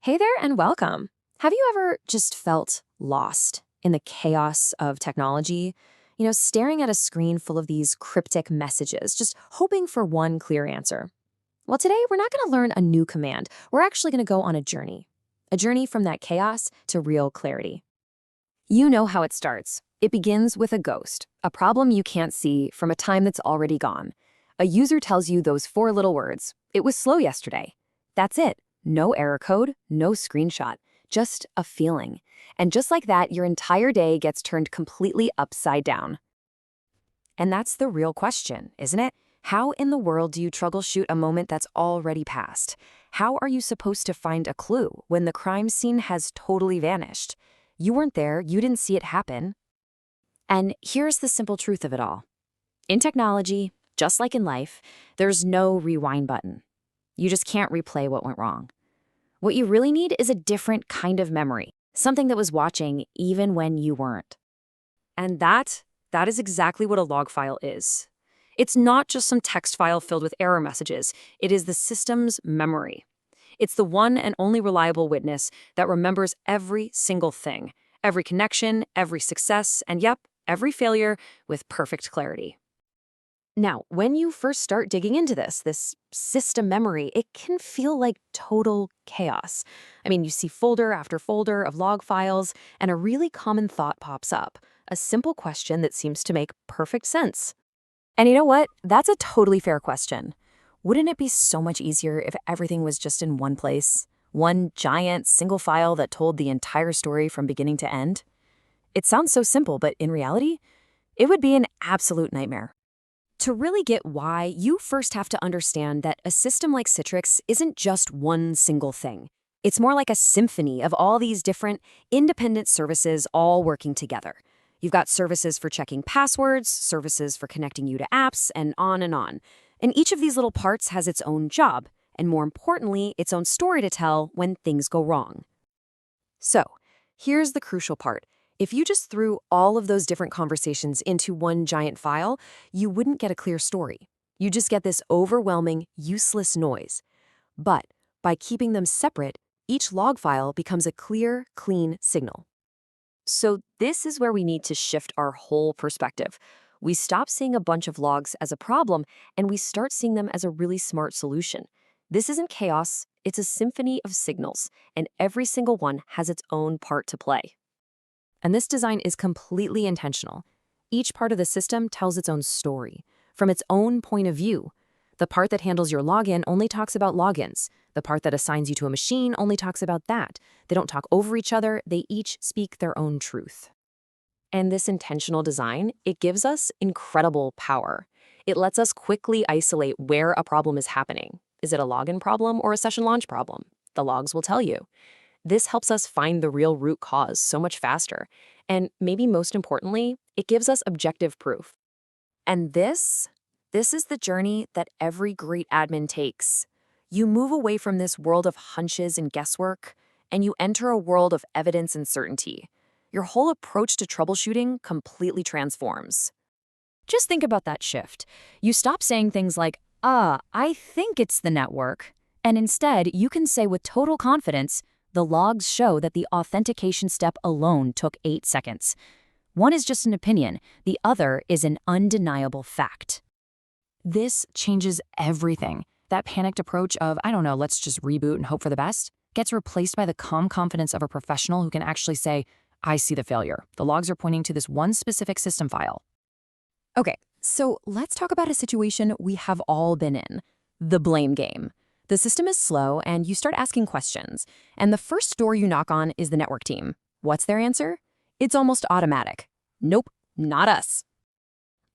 Hey there and welcome. Have you ever just felt lost in the chaos of technology? Staring at a screen full of these cryptic messages, just hoping for one clear answer. Well, today we're not going to learn a new command. We're actually going to go on a journey from that chaos to real clarity. You know how it starts. It begins with a ghost, a problem you can't see from a time that's already gone. A user tells you those four little words. It was slow yesterday. That's it. No error code, no screenshot, just a feeling. And just like that, your entire day gets turned completely upside down. And that's the real question, isn't it? How in the world do you troubleshoot a moment that's already passed? How are you supposed to find a clue when the crime scene has totally vanished? You weren't there, you didn't see it happen. And here's the simple truth of it all. In technology, just like in life, there's no rewind button. You just can't replay what went wrong. What you really need is a different kind of memory, something that was watching even when you weren't. And that is exactly what a log file is. It's not just some text file filled with error messages. It is the system's memory. It's the one and only reliable witness that remembers every single thing, every connection, every success, and yep, every failure with perfect clarity. Now, when you first start digging into this system memory, it can feel like total chaos. You see folder after folder of log files, and a really common thought pops up, a simple question that seems to make perfect sense. And you know what? That's a totally fair question. Wouldn't it be so much easier if everything was just in one place? One giant single file that told the entire story from beginning to end? It sounds so simple, but in reality, it would be an absolute nightmare. To really get why, you first have to understand that a system like Citrix isn't just one single thing. It's more like a symphony of all these different independent services all working together. You've got services for checking passwords, services for connecting you to apps, and on and on. And each of these little parts has its own job, and more importantly, its own story to tell when things go wrong. So, here's the crucial part. If you just threw all of those different conversations into one giant file, you wouldn't get a clear story. You just get this overwhelming, useless noise. But by keeping them separate, each log file becomes a clear, clean signal. So this is where we need to shift our whole perspective. We stop seeing a bunch of logs as a problem, and we start seeing them as a really smart solution. This isn't chaos, it's a symphony of signals, and every single one has its own part to play. And this design is completely intentional. Each part of the system tells its own story, from its own point of view. The part that handles your login only talks about logins. The part that assigns you to a machine only talks about that. They don't talk over each other, they each speak their own truth. And this intentional design, it gives us incredible power. It lets us quickly isolate where a problem is happening. Is it a login problem or a session launch problem? The logs will tell you. This helps us find the real root cause so much faster. And maybe most importantly, it gives us objective proof. And this is the journey that every great admin takes. You move away from this world of hunches and guesswork, and you enter a world of evidence and certainty. Your whole approach to troubleshooting completely transforms. Just think about that shift. You stop saying things like, I think it's the network. And instead, you can say with total confidence, the logs show that the authentication step alone took 8 seconds. One is just an opinion, the other is an undeniable fact. This changes everything. That panicked approach of, let's just reboot and hope for the best, gets replaced by the calm confidence of a professional who can actually say, I see the failure. The logs are pointing to this one specific system file. Okay, so let's talk about a situation we have all been in, the blame game. The system is slow, and you start asking questions. And the first door you knock on is the network team. What's their answer? It's almost automatic. Nope, not us.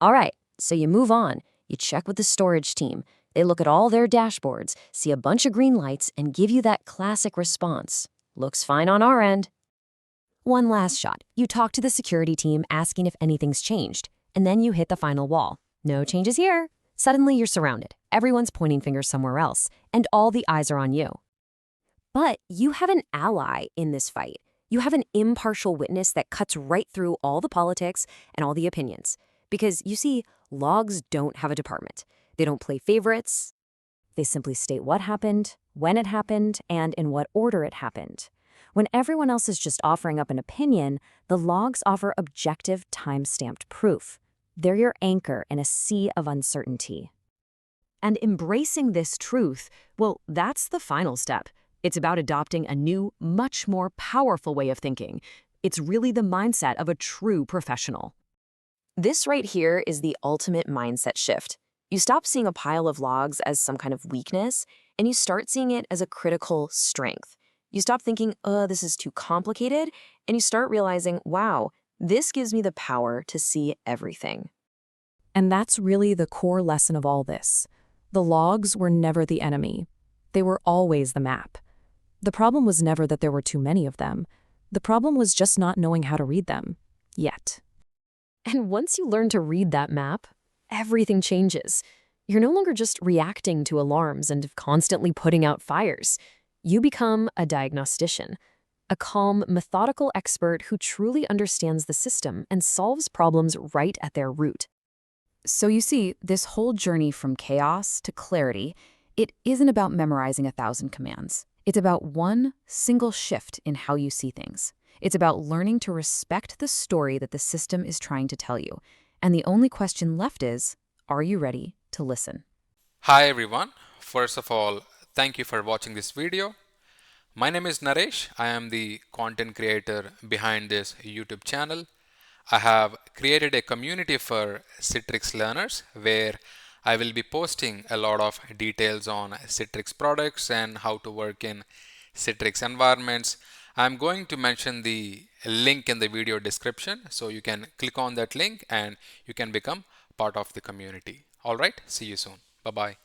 All right, so you move on. You check with the storage team. They look at all their dashboards, see a bunch of green lights, and give you that classic response. Looks fine on our end. One last shot. You talk to the security team asking if anything's changed. And then you hit the final wall. No changes here. Suddenly you're surrounded. Everyone's pointing fingers somewhere else, and all the eyes are on you. But you have an ally in this fight. You have an impartial witness that cuts right through all the politics and all the opinions. Because, you see, logs don't have a department. They don't play favorites. They simply state what happened, when it happened, and in what order it happened. When everyone else is just offering up an opinion, the logs offer objective, time-stamped proof. They're your anchor in a sea of uncertainty. And embracing this truth, well, that's the final step. It's about adopting a new, much more powerful way of thinking. It's really the mindset of a true professional. This right here is the ultimate mindset shift. You stop seeing a pile of logs as some kind of weakness, and you start seeing it as a critical strength. You stop thinking, this is too complicated, and you start realizing, wow, this gives me the power to see everything. And that's really the core lesson of all this. The logs were never the enemy. They were always the map. The problem was never that there were too many of them. The problem was just not knowing how to read them. Yet. And once you learn to read that map, everything changes. You're no longer just reacting to alarms and constantly putting out fires. You become a diagnostician, a calm, methodical expert who truly understands the system and solves problems right at their root. So you see, this whole journey from chaos to clarity, it isn't about memorizing 1,000 commands. It's about one single shift in how you see things. It's about learning to respect the story that the system is trying to tell you. And the only question left is, are you ready to listen? Hi everyone. First of all, thank you for watching this video. My name is Naresh. I am the content creator behind this YouTube channel. I have created a community for Citrix learners where I will be posting a lot of details on Citrix products and how to work in Citrix environments. I'm going to mention the link in the video description so you can click on that link and you can become part of the community. All right, see you soon. Bye bye.